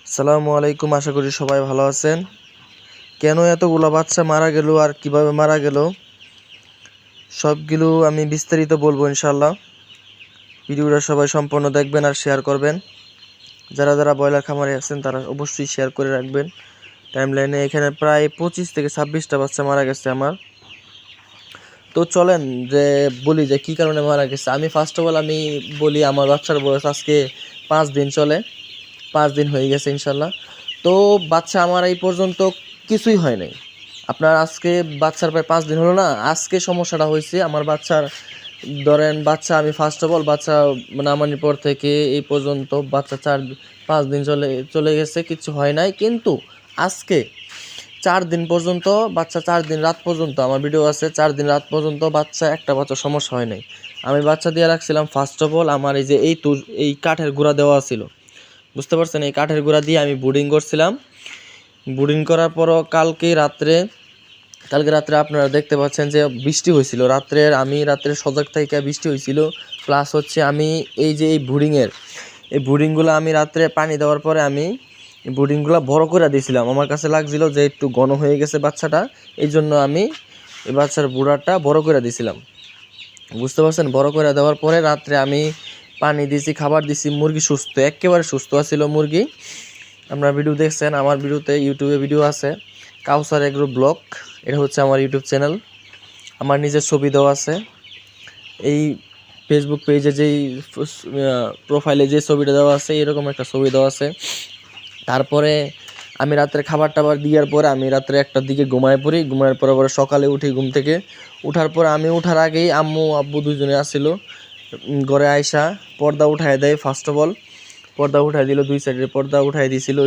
আসসালামু আলাইকুম, আশা করি সবাই ভালো আছেন। কেন এতগুলো বাচ্চা মারা গেল আর কিভাবে মারা গেল সবগুলো আমি বিস্তারিত বলবো ইনশাল্লাহ। ভিডিওটা সবাই সম্পূর্ণ দেখবেন আর শেয়ার করবেন। যারা যারা ব্রয়লার খামারে আছেন তারা অবশ্যই শেয়ার করে রাখবেন। টাইমলাইনে এখানে প্রায় 25 থেকে 26টা বাচ্চা মারা গেছে আমার। তো চলেন যে বলি যে কী কারণে মারা গেছে। আমি ফার্স্ট অফ অল আমি বলি আমার বাচ্চার বয়স আজকে 5 দিন চলে, 5 দিন হয়ে গেছে ইনশাল্লাহ। তো বাচ্চা আমার এই পর্যন্ত কিছুই হয় নাই। আপনার আজকে বাচ্চার প্রায় 5 দিন হলো না, আজকে সমস্যাটা হয়েছে আমার বাচ্চার। ধরেন বাচ্চা আমি ফার্স্ট অফ অল বাচ্চা নামানোর পর থেকে এই পর্যন্ত বাচ্চা 4-5 দিন চলে গেছে, কিছু হয় নাই। কিন্তু আজকে 4 দিন পর্যন্ত বাচ্চা, 4 দিন রাত পর্যন্ত আমার ভিডিও আছে, 4 দিন রাত পর্যন্ত বাচ্চা একটা বাচ্চা সমস্যা হয় নাই। আমি বাচ্চা দিয়ে রাখছিলাম ফার্স্ট অফ অল আমার এই যে এই কাঠের গুঁড়া দেওয়া ছিল, বুঝতে পারছেন? এই কাঠের গুঁড়া দিয়ে আমি বুডিং করছিলাম। বুডিং করার পরও কালকে রাত্রে আপনারা দেখতে পাচ্ছেন যে বৃষ্টি হয়েছিল আমি রাত্রে সজাগ থেকে বৃষ্টি হয়েছিল। প্লাস হচ্ছে আমি এই যে এই বুডিংগুলো আমি রাত্রে পানি দেওয়ার পরে আমি বুডিংগুলো বড় করে দিয়েছিলাম। আমার কাছে লাগছিল যে একটু ঘন হয়ে গেছে বাচ্চাটা, এই জন্য আমি এই বাচ্চার বুড়াটা বড় করে দিয়েছিলাম, বুঝতে পারছেন? বড় করে দেওয়ার পরে রাত্রে আমি পানি দিয়েছি, খাবার দিয়েছি। মুরগি সুস্থ, একেবারে সুস্থ আছিল মুরগি। আপনারা ভিডিও দেখছেন, আমার ভিডিওতে ইউটিউবে ভিডিও আছে, কাউসার এগ্রো ব্লগ, এটা হচ্ছে আমার ইউটিউব চ্যানেল। আমার নিজের ছবি দেওয়া আছে এই ফেসবুক পেজে, যেই প্রোফাইলে যে ছবিটা দেওয়া আছে এরকম একটা ছবি দেওয়া আছে। তারপরে আমি রাত্রে খাবার টাবার দেওয়ার পরে আমি রাত্রে 1টার দিকে ঘুমায় পড়ি। ঘুমানোর পরে সকালে উঠি, ঘুম থেকে উঠার পর আমি উঠার আগেই আম্মু আব্বু দুজনে আসছিল ঘরে, আয়সা পর্দা উঠায় দেয়। ফার্স্ট অফ অল পর্দা উঠাই দিল, 2 সাইডের পর্দা উঠাই দিয়েছিল।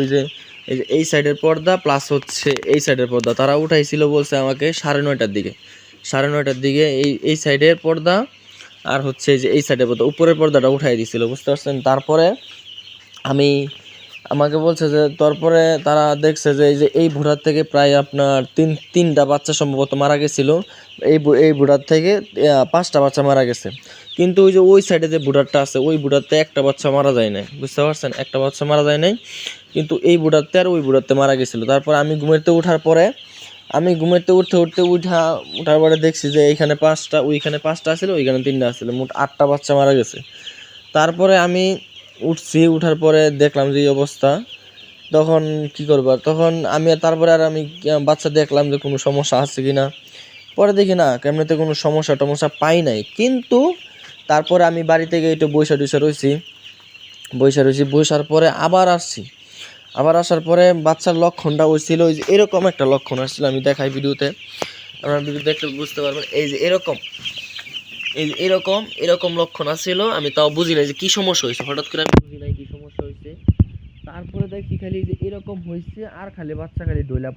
এই সাইডের পর্দা প্লাস হচ্ছে এই সাইডের পর্দা তারা উঠাইছিল, বলছে আমাকে 9:30টার দিকে, 9:30টার দিকে এই সাইডের পর্দা আর হচ্ছে এই সাইডের পর্দা, উপরের পর্দাটা উঠাই দিয়েছিল, বুঝতে পারছেন? তারপরে আমাকে বলছে যে তারপরে তারা দেখছে যে এই ভুঁড়ার থেকে প্রায় আপনার তিনটা বাচ্চা সম্ভবত মারা গেছিলো। এই ভুঁড়ার থেকে 5টা বাচ্চা মারা গেছে। কিন্তু ওই সাইডে যে ভুঁড়ারটা আছে ওই ভুঁড়াতে একটা বাচ্চা মারা যায় নাই, বুঝতে পারছেন? একটা বাচ্চা মারা যায় নাই, কিন্তু এই ভুঁড়াতে আর ওই ভুঁড়াতে মারা গেছিলো। তারপর আমি ঘুমেতে উঠার পরে উঠার পরে দেখছি যে এইখানে 5টা, ওইখানে 5টা ছিল, ওইখানে 3টা ছিল, মোট 8টা বাচ্চা মারা গেছে। তারপরে আমি উঠার পরে দেখলাম যে এই অবস্থা। তখন কি করবো, তখন তারপরে আমি বাচ্চা দেখলাম যে কোনো সমস্যা আছে কি না। পরে দেখি না, কেমনিতে কোনো সমস্যা পাই নাই। কিন্তু তারপরে আমি বাড়ি থেকে একটু বসার পরে আবার আসার পরে বাচ্চার লক্ষণটা হয়েছিল ওই যে এরকম একটা লক্ষণ আসছিল। আমি দেখাই ভিডিওতে, আপনারা ভিডিও দেখলে বুঝতে পারবেন। এই যে এরকম লক্ষণ আসছিল। আমি তাও বুঝি নাই যে কী সমস্যা হয়েছে, হঠাৎ করে আমি বুঝি নাই কী সমস্যা হয়েছে। তারপরে দেখি খালি যে এরকম হয়েছে আর খালি বাচ্চা খালি ডইলা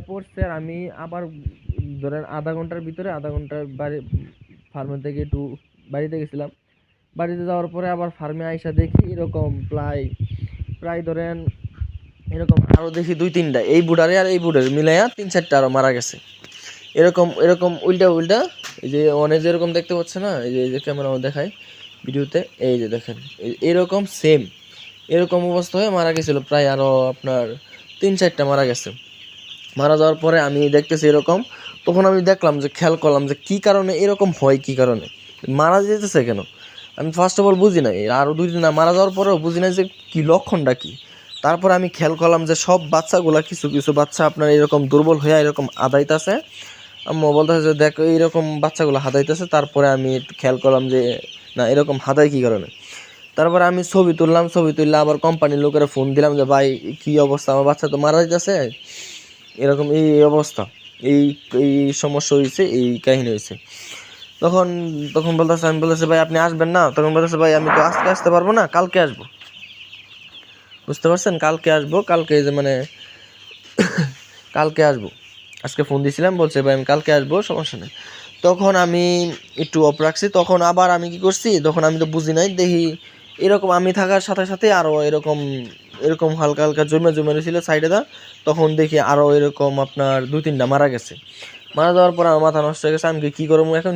পড়ছে। আর আমি আবার ধরেন আধা ঘন্টার বাড়ি ফার্মে থেকে একটু বাড়িতে গেছিলাম। বাড়িতে যাওয়ার পরে আবার ফার্মে আইসা দেখি এরকম প্রায় ধরেন এরকম আরও দেখি 2-3টা, এই বুড়ারে আর এই বুড়ারে মিলাইয়া 3-4টা আরও মারা গেছে। এরকম উল্টা এই যে অনেক যেরকম দেখতে পাচ্ছে না, এই যে ক্যামেরা দেখায় ভিডিওতে, এই যে দেখেন এরকম অবস্থা হয়ে মারা গেছিল। প্রায় আরও আপনার 3-4টা মারা গেছে। মারা যাওয়ার পরে আমি দেখতেছি এরকম, তখন আমি দেখলাম যে খেয়াল করলাম যে কী কারণে এরকম হয়, কী কারণে মারা যেতেছে কেন। আমি ফার্স্ট অফ অল বুঝি নাই, আরও 2 দিন মারা যাওয়ার পরেও বুঝি নাই যে কী লক্ষণটা কী। তারপর আমি খেয়াল করলাম যে সব বাচ্চাগুলা কিছু বাচ্চা আপনার এরকম দুর্বল হয়ে এরকম আদাইতেছে। আম্মু বলতেছে যে দেখো এইরকম বাচ্চাগুলো হাদাইতেছে। তারপরে আমি একটু খেয়াল করলাম যে না, এরকম হাদাই কী কারণে। তারপরে আমি ছবি তুললে আবার কোম্পানির লোকেরা ফোন দিলাম যে ভাই কী অবস্থা, আমার বাচ্চা তো মারা যাইতেছে, এরকম এই অবস্থা, এই এই সমস্যা হয়েছে, এই কাহিনী হয়েছে। তখন আমি বলতেছি ভাই আপনি আসবেন না? তখন বলতেছে ভাই আমি তো আজকে আসতে পারবো না, কালকে আসবো, বুঝতে পারছেন? কালকে যে মানে কালকে আসবো। আজকে ফোন দিয়েছিলাম, বলছে ভাই আমি কালকে আসবো, সমস্যা নেই। তখন আমি একটু অফ রাখছি। তখন আবার আমি কি করছি, তখন আমি তো বুঝি নাই, দেখি এরকম আমি থাকার সাথে সাথে আরও এরকম হালকা হালকা জমে রয়েছিল সাইডে তখন দেখি আরও এরকম আপনার 2-3টা মারা গেছে। মারা যাওয়ার পর আমার মাথা নষ্ট হয়ে গেছে। আমি কী করবো এখন,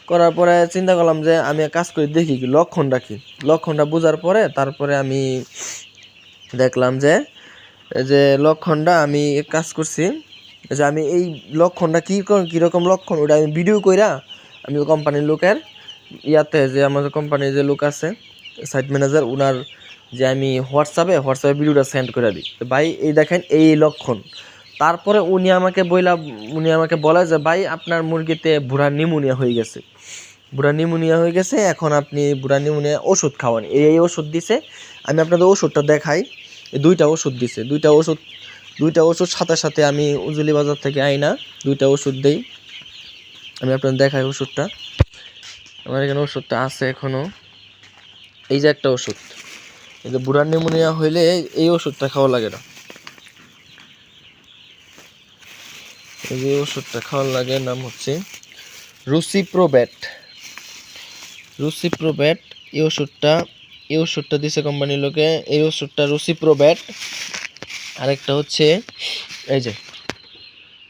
করার পরে চিন্তা করলাম যে আমি কাজ করে দেখি কি লক্ষণটা বোঝার পরে তারপরে আমি দেখলাম যে যে লক্ষণটা আমি কাজ করছি, যে আমি এই লক্ষণটা কীরকম লক্ষণ ওটা আমি ভিডিও কইরা আমি কোম্পানির লোকের ইয়াতে, যে আমাদের কোম্পানির যে লোক আছে সাইট ম্যানেজার, ওনার যে আমি হোয়াটসঅ্যাপে ভিডিওটা সেন্ড করে দিই, তো ভাই এই দেখেন এই লক্ষণ। তারপরে উনি আমাকে বলে যে ভাই আপনার মুরগিতে ভুঁড়া নিউমোনিয়া হয়ে গেছে, এখন আপনি ভুঁড়া নিউমোনিয়া ওষুধ খাওয়ান। এই ওষুধ দিছে, আমি আপনাদের ওষুধটা দেখাই। দুইটা ওষুধ দিছে, দুইটা ওষুধ সাথে সাথে আমি উজুলি বাজার থেকে আইনা দুইটা ওষুধ দেই। আমি আপনাদের দেখাই ওষুধটা, আমার এখানে ওষুধটা আছে এখনো। এই যে একটা ওষুধ, এই যে ভুঁড়া নিউমোনিয়া হইলে এই ওষুধটা খাওয়া লাগে না, এই যে ওষুধটা খাওয়ার লাগে, নাম হচ্ছে রুসিপ্রোব্যাট। এই ওষুধটা দিছে কোম্পানির লোকে, এই ওষুধটা রুসিপ্রোব্যাট। আরেকটা হচ্ছে এই যে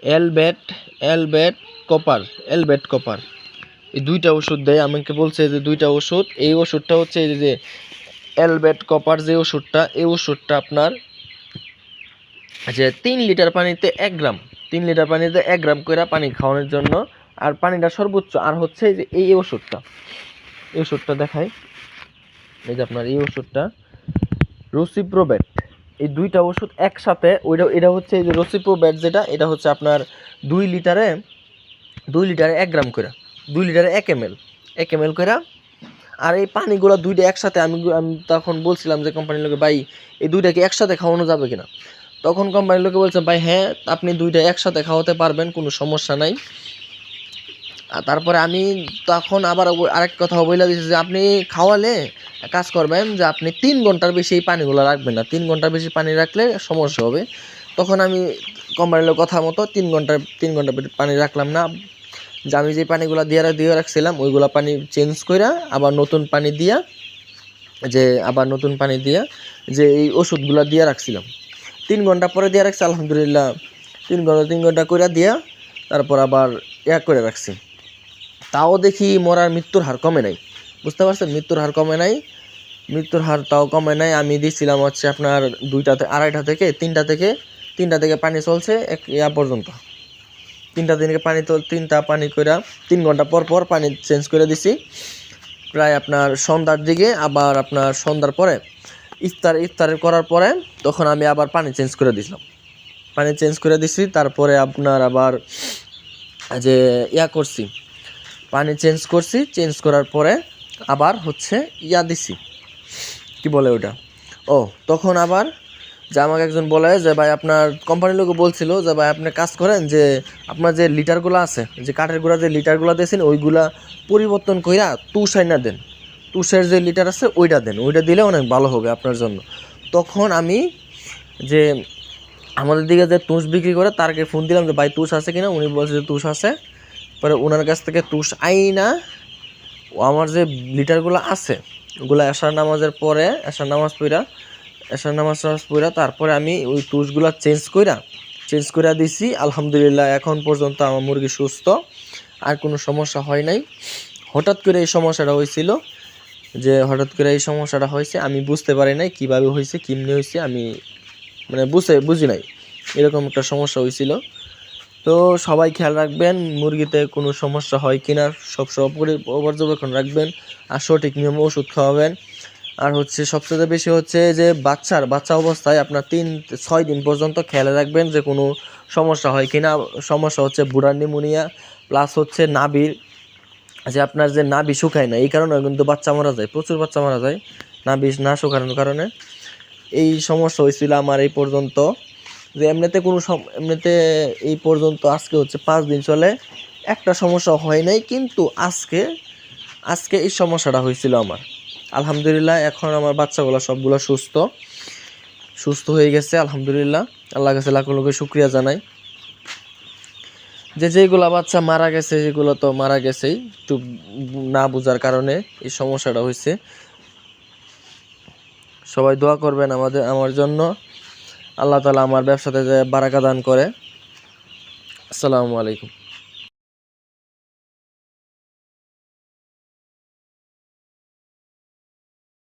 এলবেট কপার। এই দুইটা ওষুধ দেয়, আমাকে বলছে যে দুইটা ওষুধ। এই ওষুধটা হচ্ছে এই যে এলবেট কপার যে ওষুধটা, এই ওষুধটা আপনার যে 3 লিটার পানিতে 1 গ্রাম করে পানি খাওয়ানোর জন্য, আর পানিটা সর্বোচ্চ। আর হচ্ছে যে এই ওষুধটা দেখাই, এই যে আপনার এই ওষুধটা রুসিপ্রোব্যাট। এই দুইটা ওষুধ একসাথে, এটা হচ্ছে এই যে রুসিপ্রোব্যাট যেটা, এটা হচ্ছে আপনার 2 লিটারে 1 গ্রাম করে, 2 লিটারে 1 ml করে। আর এই পানিগুলো দুইটা একসাথে, আমি তখন বলছিলাম যে কোম্পানির লোকে ভাই এই দুইটাকে একসাথে খাওয়ানো যাবে কিনা, তখন কোম্পানির লোকে বলছে ভাই হ্যাঁ আপনি দুইটা একসাথে খাওয়াতে পারবেন, কোনো সমস্যা নাই। আর তারপরে আমি তখন আবার আরেক কথা বলে দিয়েছি যে আপনি খাওয়ালে কাজ করবেন যে আপনি 3 ঘন্টার বেশি এই পানিগুলো রাখবেন না, 3 ঘন্টার বেশি পানি রাখলে সমস্যা হবে। তখন আমি কোম্পানির কথা মতো 3 ঘন্টা পানি রাখলাম না, যে আমি যে পানিগুলো দিয়ে রাখছিলাম ওইগুলো পানি চেঞ্জ করে আবার নতুন পানি দিয়া যে এই ওষুধগুলো দিয়ে রাখছিলাম। 3 ঘন্টা পরে দিয়ে রাখছি, আলহামদুলিল্লাহ 3 ঘন্টা করে দিয়া তারপর আবার করে রাখছি। তাও দেখি মরার মৃত্যুর হার কমে নাই, বুঝতে পারছেন? মৃত্যুর হার তাও কমে নাই। আমি দিচ্ছিলাম হচ্ছে আপনার 2:30 থেকে 3টা থেকে পানি চলছে পর্যন্ত। 3টা পানি করে 3 ঘন্টা পর পানি চেঞ্জ করে দিছি। প্রায় আপনার সন্ধ্যার দিকে, আবার আপনার সন্ধ্যার পরে ইফতার করার পরে তখন আমি আবার পানি চেঞ্জ করে দিছি। তারপরে আপনার আবার যে করছি, পানি চেঞ্জ করার পরে আবার হচ্ছে দিছি, কি বলে ওটা, তখন আবার যে আমাকে একজন বলে যে ভাই আপনার কোম্পানির লোক বলছিল যে ভাই আপনি কাজ করেন যে আপনার যে লিটারগুলো আছে, যে কাঠের গুঁড়া যে লিটারগুলো দিয়েছেন ওইগুলা পরিবর্তন কইরা তুষাইনা দেন, তুষের যে লিটার আছে ওইটা দেন, ওইটা দিলে অনেক ভালো হবে আপনার জন্য। তখন আমি যে আমাদের দিকে যে তুষ বিক্রি করে তারকে ফোন দিলাম যে ভাই তুষ আছে কিনা, উনি বলছে যে তুষ আছে। পরে ওনার কাছ থেকে তুষ আইনা আমার যে লিটারগুলো আছে ওগুলো এশার নামাজ পড়া তারপরে আমি ওই তুষগুলো চেঞ্জ করে দিছি। আলহামদুলিল্লাহ এখন পর্যন্ত আমার মুরগি সুস্থ, আর কোনো সমস্যা হয় নাই। হঠাৎ করে এই সমস্যাটা হয়েছে, আমি বুঝতে পারি নাই কীভাবে হয়েছে, কেমনি হয়েছে, আমি মানে বুঝি নাই, এরকম একটা সমস্যা হয়েছিল। তো সবাই খেয়াল রাখবেন মুরগিতে কোনো সমস্যা হয় কিনা, সবসময় পর্যবেক্ষণ রাখবেন, আর সঠিক নিয়মে ওষুধ খাওয়াবেন। আর হচ্ছে সবচেয়ে বেশি হচ্ছে যে বাচ্চা অবস্থায় আপনার 3-6 দিন পর্যন্ত খেয়াল রাখবেন যে কোনো সমস্যা হয় কিনা। সমস্যা হচ্ছে ভুঁড়া নিউমোনিয়া প্লাস হচ্ছে নাভির, যে আপনার যে নাভি শুকায় না, এই কারণে কিন্তু বাচ্চা মারা যায়, প্রচুর বাচ্চা মারা যায় নাভি না শুকানোর কারণে। এই সমস্যা হয়েছিল আমার এই পর্যন্ত, যে এমনিতে এই পর্যন্ত আজকে হচ্ছে 5 দিন চলে, একটা সমস্যা হয় নাই, কিন্তু আজকে এই সমস্যাটা হয়েছিল আমার। আলহামদুলিল্লাহ এখন আমার বাচ্চাগুলো সবগুলো সুস্থ হয়ে গেছে, আলহামদুলিল্লাহ। আল্লাহর কাছে লাখ লাখ শুকরিয়া জানাই। যেগুলো বাচ্চা মারা গেছে সেগুলো তো মারা গেছেই, একটু না বোঝার কারণে এই সমস্যাটা হয়েছে। সবাই দোয়া করবেন আমার জন্য, আল্লাহ তাআলা আমার ব্যবসাতে বারাকা দান করে। আসসালামু আলাইকুম।